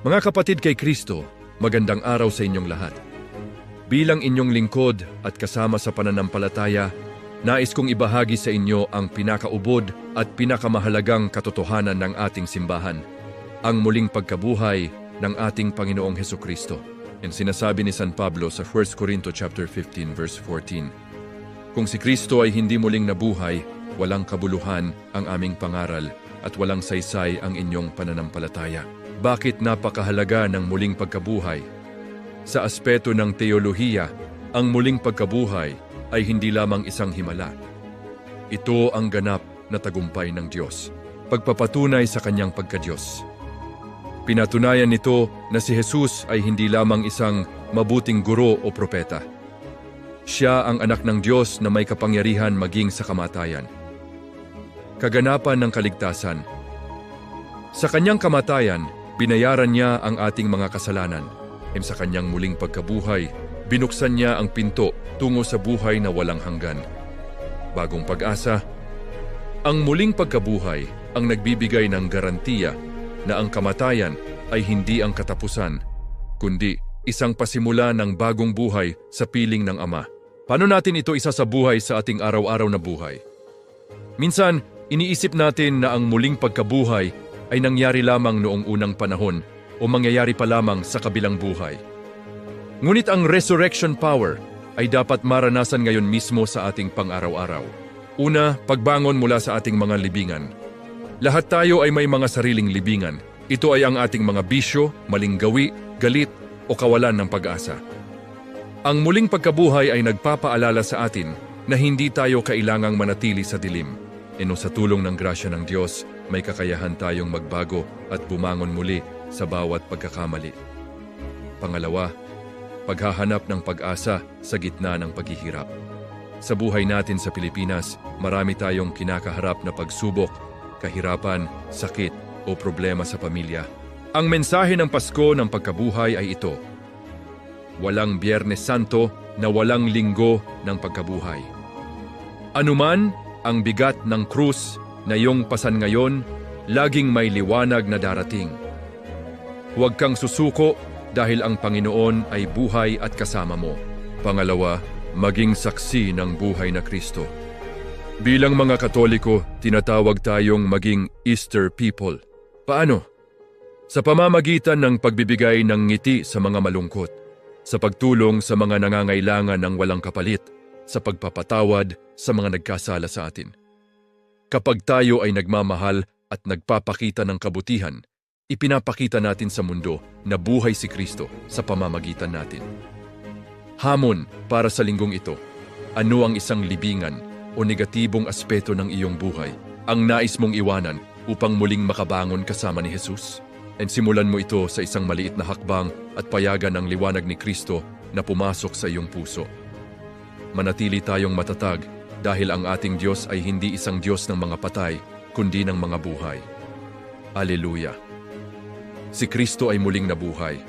Mga kapatid kay Kristo, magandang araw sa inyong lahat. Bilang inyong lingkod at kasama sa pananampalataya, nais kong ibahagi sa inyo ang pinakaubod at pinakamahalagang katotohanan ng ating simbahan, ang muling pagkabuhay ng ating Panginoong Hesukristo. Yan sinasabi ni San Pablo sa 1 Corinto chapter 15 verse 14. Kung si Kristo ay hindi muling nabuhay, walang kabuluhan ang aming pangaral at walang saysay ang inyong pananampalataya. Bakit napakahalaga ng muling pagkabuhay? Sa aspeto ng teolohiya, ang muling pagkabuhay ay hindi lamang isang himala. Ito ang ganap na tagumpay ng Diyos, pagpapatunay sa kanyang pagka-Diyos. Pinatunayan nito na si Jesus ay hindi lamang isang mabuting guro o propeta. Siya ang anak ng Diyos na may kapangyarihan maging sa kamatayan. Kaganapan ng kaligtasan. Sa kanyang kamatayan, binayaran niya ang ating mga kasalanan. Sa kanyang muling pagkabuhay, binuksan niya ang pinto tungo sa buhay na walang hanggan. Bagong pag-asa. Ang muling pagkabuhay ang nagbibigay ng garantiya na ang kamatayan ay hindi ang katapusan, kundi isang pasimula ng bagong buhay sa piling ng Ama. Paano natin ito isa sa buhay sa ating araw-araw na buhay? Minsan, iniisip natin na ang muling pagkabuhay ay nangyari lamang noong unang panahon o mangyayari pa lamang sa kabilang buhay. Ngunit ang resurrection power ay dapat maranasan ngayon mismo sa ating pang-araw-araw. Una, pagbangon mula sa ating mga libingan. Lahat tayo ay may mga sariling libingan. Ito ay ang ating mga bisyo, maling gawi, galit o kawalan ng pag-asa. Ang muling pagkabuhay ay nagpapaalala sa atin na hindi tayo kailangang manatili sa dilim. Sa tulong ng grasya ng Diyos, may kakayahan tayong magbago at bumangon muli sa bawat pagkakamali. Pangalawa, paghahanap ng pag-asa sa gitna ng paghihirap. Sa buhay natin sa Pilipinas, marami tayong kinakaharap na pagsubok, kahirapan, sakit o problema sa pamilya. Ang mensahe ng Pasko ng pagkabuhay ay ito: walang Biyernes Santo na walang linggo ng pagkabuhay. Anuman ang bigat ng krus na iyong pasan ngayon, laging may liwanag na darating. Huwag kang susuko dahil ang Panginoon ay buhay at kasama mo. Pangalawa, maging saksi ng buhay na Kristo. Bilang mga Katoliko, tinatawag tayong maging Easter people. Paano? Sa pamamagitan ng pagbibigay ng ngiti sa mga malungkot, sa pagtulong sa mga nangangailangan ng walang kapalit, sa pagpapatawad sa mga nagkasala sa atin. Kapag tayo ay nagmamahal at nagpapakita ng kabutihan, ipinapakita natin sa mundo na buhay si Kristo sa pamamagitan natin. Hamon para sa linggong ito: ano ang isang libingan o negatibong aspeto ng iyong buhay ang nais mong iwanan upang muling makabangon kasama ni Jesus? Simulan mo ito sa isang maliit na hakbang at payagan ang liwanag ni Kristo na pumasok sa iyong puso. Manatili tayong matatag dahil ang ating Diyos ay hindi isang Diyos ng mga patay, kundi ng mga buhay. Aleluya! Si Kristo ay muling nabuhay.